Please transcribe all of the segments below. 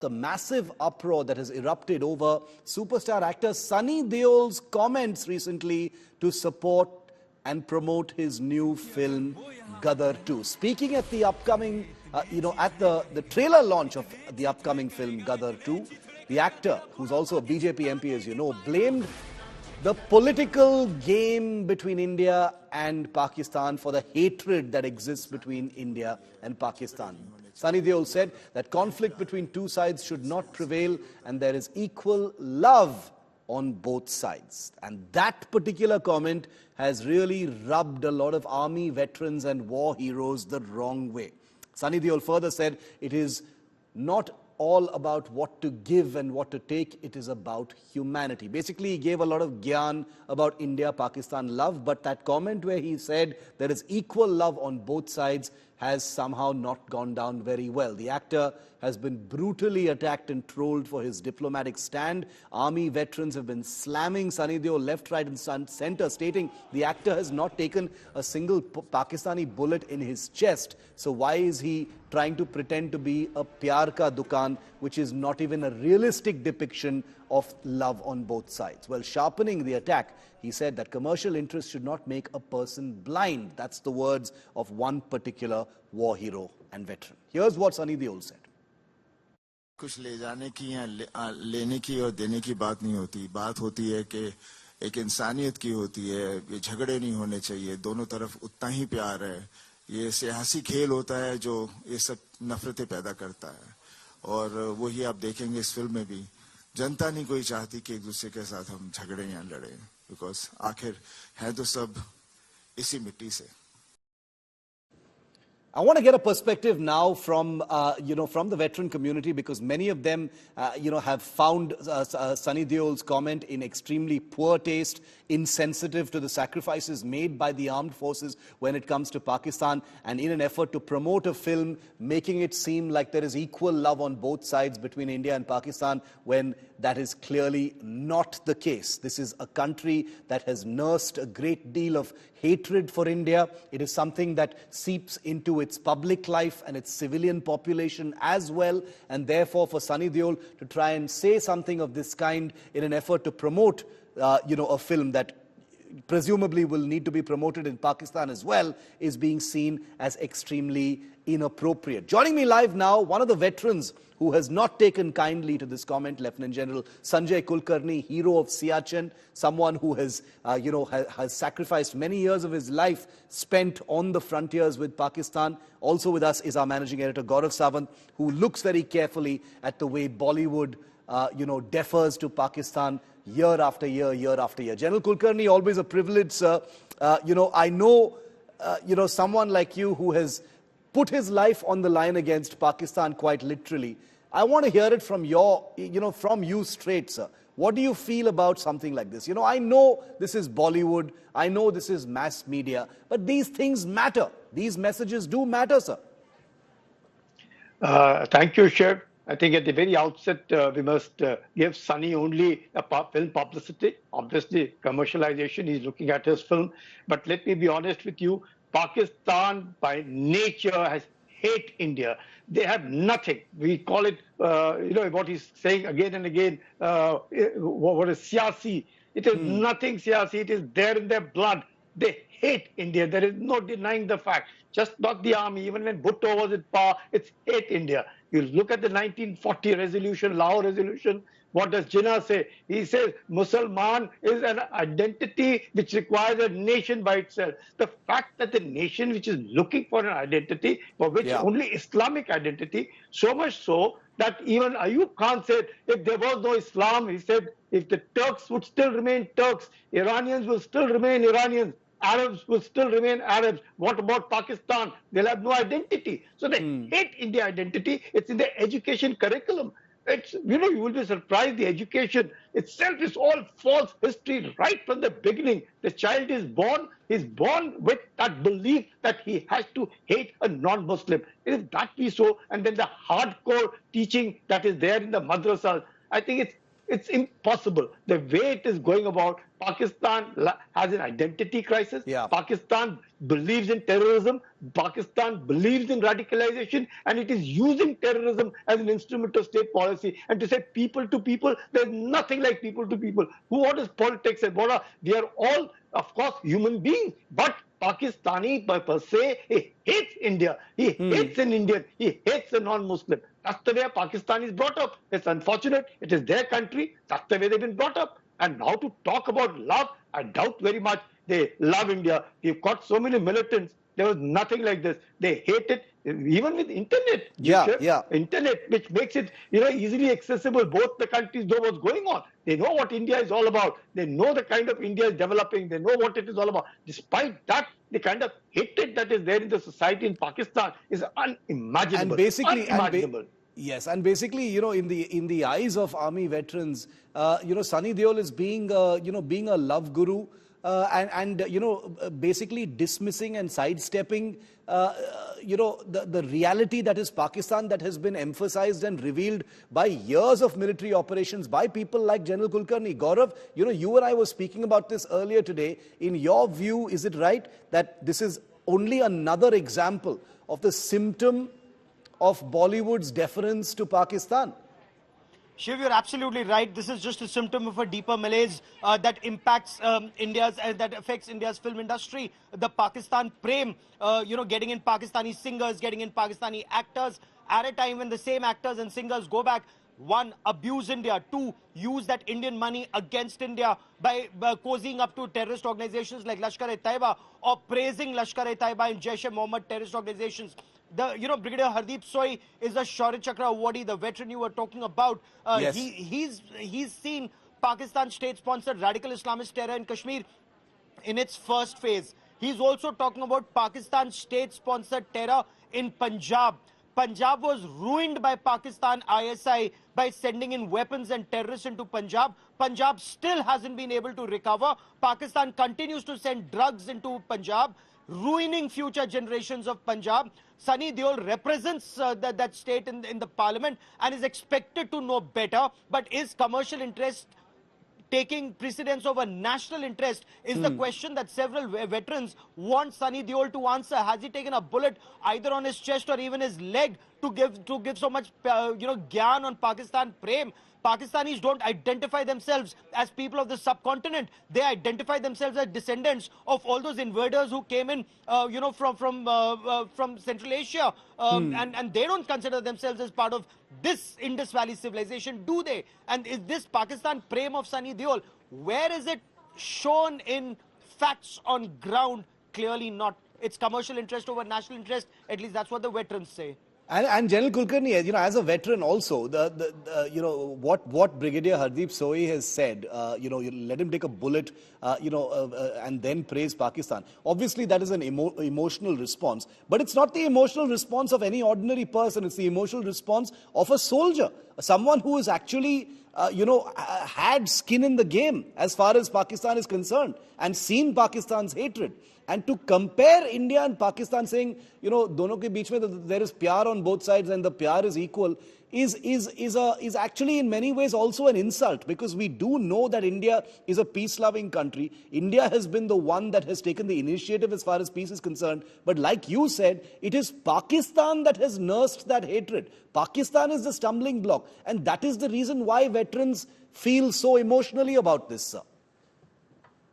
The massive uproar that has erupted over superstar actor Sunny Deol's comments recently to support and promote his new film Gadar 2. Speaking at the upcoming, at the trailer launch of the upcoming film Gadar 2, the actor, who's also a BJP MP, as you know, blamed the political game between India and Pakistan for the hatred that exists between India and Pakistan. Sunny Deol said that conflict between two sides should not prevail and there is equal love on both sides. And that particular comment has really rubbed a lot of army veterans and war heroes the wrong way. Sunny Deol further said it is not all about what to give and what to take, it is about humanity. Basically, he gave a lot of gyan about India-Pakistan love, but that comment where he said there is equal love on both sides has somehow not gone down very well. The actor has been brutally attacked and trolled for his diplomatic stand. Army veterans have been slamming Sunny Deol left, right and center, stating the actor has not taken a single Pakistani bullet in his chest. So why is he trying to pretend to be a pyar ka dukan, which is not even a realistic depiction of love on both sides? Well, sharpening the attack, he said that commercial interests should not make a person blind. That's the words of one particular war hero and veteran. Here's what Sunny Deol said. कुछ ले जाने की या लेने की और देने की बात नहीं होती. बात होती है कि एक इंसानियत की होती है. ये झगड़े नहीं होने चाहिए. दोनों तरफ उतना ही प्यार है. ये सियासी खेल होता है जो ये सब नफरतें पैदा करता है. और वही आप देखेंगे इस फिल्म में भी. जनता नहीं कोई चाहती कि एक दूसरे के साथ हम झगड़े या लड़ें. बिकॉज आखिर है तो सब इसी मिट्टी से. I want to get a perspective now from, from the veteran community, because many of them, have found Sunny Deol's comment in extremely poor taste, insensitive to the sacrifices made by the armed forces when it comes to Pakistan, and in an effort to promote a film, making it seem like there is equal love on both sides between India and Pakistan, when that is clearly not the case. This is a country that has nursed a great deal of hatred for India. It is something that seeps into its public life and its civilian population as well. And therefore, for Sunny Deol to try and say something of this kind in an effort to promote, a film that presumably will need to be promoted in Pakistan as well, is being seen as extremely inappropriate. Joining me live now, one of the veterans who has not taken kindly to this comment, Lieutenant General Sanjay Kulkarni, hero of Siachen, someone who has, has sacrificed many years of his life spent on the frontiers with Pakistan. Also with us is our managing editor, Gurdaspur, who looks very carefully at the way Bollywood, defers to Pakistan year after year, year after year. General Kulkarni, always a privilege, sir. I know, someone like you who has put his life on the line against Pakistan quite literally. I want to hear it from from you straight, sir. What do you feel about something like this? I know this is Bollywood, I know this is mass media, but these things matter. These messages do matter, sir. Thank you, Chef. I think at the very outset, we must give Sunny only a film publicity. Obviously, commercialization, he's looking at his film. But let me be honest with you, Pakistan by nature has hate India. They have nothing. We call it, what he's saying again and again, what is siyasi. It is nothing siyasi. It is there in their blood. They hate India. There is no denying the fact. Just not the army. Even when Bhutto was in power, it's hate India. You look at the 1940 resolution, Lahore resolution. What does Jinnah say? He says Musalman is an identity which requires a nation by itself. The fact that the nation which is looking for an identity, for which only Islamic identity, so much so that even Ayub Khan said, if there was no Islam, he said, if the Turks would still remain Turks, Iranians will still remain Iranians, Arabs will still remain Arabs. What about Pakistan? They'll have no identity. So they hate India identity. It's in their education curriculum. It's, you will be surprised, the education itself is all false history right from the beginning. The child is born, he's born with that belief that he has to hate a non-Muslim. It is that we saw, and then the hardcore teaching that is there in the madrasas. I think it's impossible. The way it is going about, Pakistan has an identity crisis. Yeah. Pakistan believes in terrorism. Pakistan believes in radicalization, and it is using terrorism as an instrument of state policy. And to say people to people, there's nothing like people to people. What is politics and what are, we are all, of course, human beings, but Pakistani per se, he hates India. He hates an Indian. He hates a non-Muslim. That's the way a Pakistani is brought up. It's unfortunate. It is their country. That's the way they've been brought up. And now to talk about love, I doubt very much they love India. We've got so many militants. There was nothing like this. They hate it, even with internet. Internet, which makes it easily accessible. Both the countries know what's going on. They know what India is all about. They know the kind of India is developing. They know what it is all about. Despite that, the kind of hatred that is there in the society in Pakistan is unimaginable. And basically, unimaginable. Yes, and basically, in the eyes of army veterans, Sunny Deol is being a love guru, and basically dismissing and sidestepping, the reality that is Pakistan, that has been emphasized and revealed by years of military operations by people like General Kulkarni. Gaurav, you and I were speaking about this earlier today. In your view, is it right that this is only another example of the symptom of Bollywood's deference to Pakistan? Shiv, you're absolutely right. This is just a symptom of a deeper malaise that impacts that affects India's film industry. The Pakistan prem, getting in Pakistani singers, getting in Pakistani actors at a time when the same actors and singers go back. One, abuse India. Two, use that Indian money against India by cozying up to terrorist organizations like Lashkar-e-Taiba or praising Lashkar-e-Taiba and Jaish-e-Mohammed terrorist organizations. Brigadier Hardeep Sohi is a Shaurya Chakra awardee, the veteran you were talking about. Yes. He's seen Pakistan state-sponsored radical Islamist terror in Kashmir in its first phase. He's also talking about Pakistan state-sponsored terror in Punjab. Punjab was ruined by Pakistan ISI by sending in weapons and terrorists into Punjab. Punjab still hasn't been able to recover. Pakistan continues to send drugs into Punjab, ruining future generations of Punjab. Sunny Deol represents that state in the parliament and is expected to know better, but is commercial interest taking precedence over national interest is the question that several veterans want Sunny Deol to answer. Has he taken a bullet either on his chest or even his leg to give so much gyan on Pakistan prem? Pakistanis don't identify themselves as people of the subcontinent. They identify themselves as descendants of all those invaders who came in, from Central Asia, and they don't consider themselves as part of this Indus Valley civilization, do they? And is this Pakistan prem of Sunny Deol, where is it shown in facts on ground? Clearly not. It's commercial interest over national interest. At least that's what the veterans say. And General Kulkarni, as a veteran also, what Brigadier Hardeep Sohi has said, you let him take a bullet, and then praise Pakistan. Obviously, that is an emotional response, but it's not the emotional response of any ordinary person. It's the emotional response of a soldier, someone who is actually, had skin in the game as far as Pakistan is concerned and seen Pakistan's hatred. And to compare India and Pakistan, saying, dono ke beech mein there is pyar on both sides and the pyar is equal, is actually in many ways also an insult, because we do know that India is a peace-loving country. India has been the one that has taken the initiative as far as peace is concerned. But like you said, it is Pakistan that has nursed that hatred. Pakistan is the stumbling block. And that is the reason why veterans feel so emotionally about this, sir.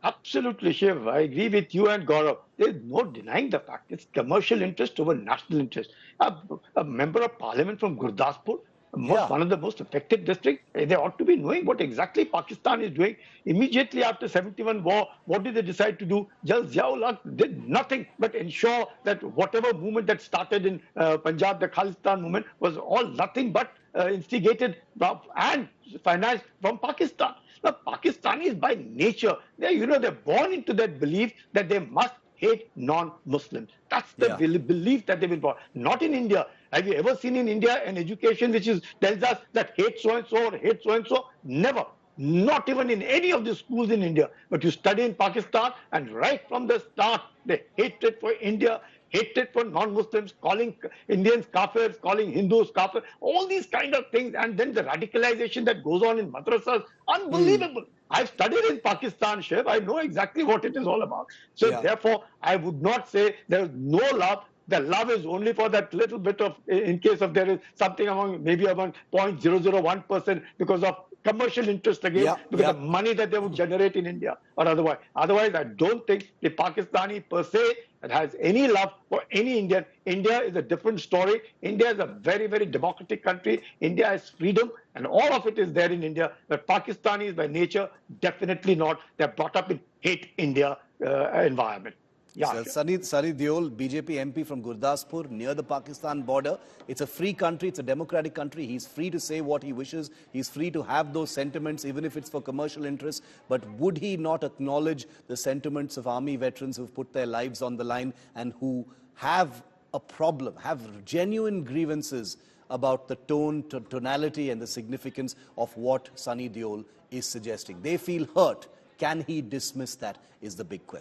Absolutely, Shiv. I agree with you and Gaurav. There is no denying the fact. It's commercial interest over national interest. A member of parliament from Gurdaspur, one of the most affected districts, they ought to be knowing what exactly Pakistan is doing. Immediately after 71 war, what did they decide to do? Just Ziaul did nothing but ensure that whatever movement that started in Punjab, the Khalistan movement, was all nothing but instigated and financed from Pakistan. Now, Pakistanis by nature, they're born into that belief that they must hate non-Muslims. That's the belief that they've been born. Not in India. Have you ever seen in India an education which tells us that hate so-and-so or hate so-and-so? Never. Not even in any of the schools in India. But you study in Pakistan, and right from the start, the hatred for India hatred for non-Muslims, calling Indians kafirs, calling Hindus kafir, all these kind of things. And then the radicalization that goes on in madrasas, unbelievable. I've studied in Pakistan, Shiv. I know exactly what it is all about. So therefore, I would not say there is no love. The love is only for that little bit of, in case of there is something among, maybe among 0.001% because of commercial interest again, because of money that they would generate in India or otherwise. Otherwise, I don't think the Pakistani per se has any love for any Indian. India is a different story. India is a very, very democratic country. India has freedom, and all of it is there in India. But Pakistanis by nature, definitely not. They're brought up in hate India environment. Yeah, sure. Sunny Deol, BJP MP from Gurdaspur, near the Pakistan border. It's a free country. It's a democratic country. He's free to say what he wishes. He's free to have those sentiments, even if it's for commercial interests. But would he not acknowledge the sentiments of army veterans who've put their lives on the line and who have a problem, have genuine grievances about the tonality and the significance of what Sunny Deol is suggesting? They feel hurt. Can he dismiss that is the big question.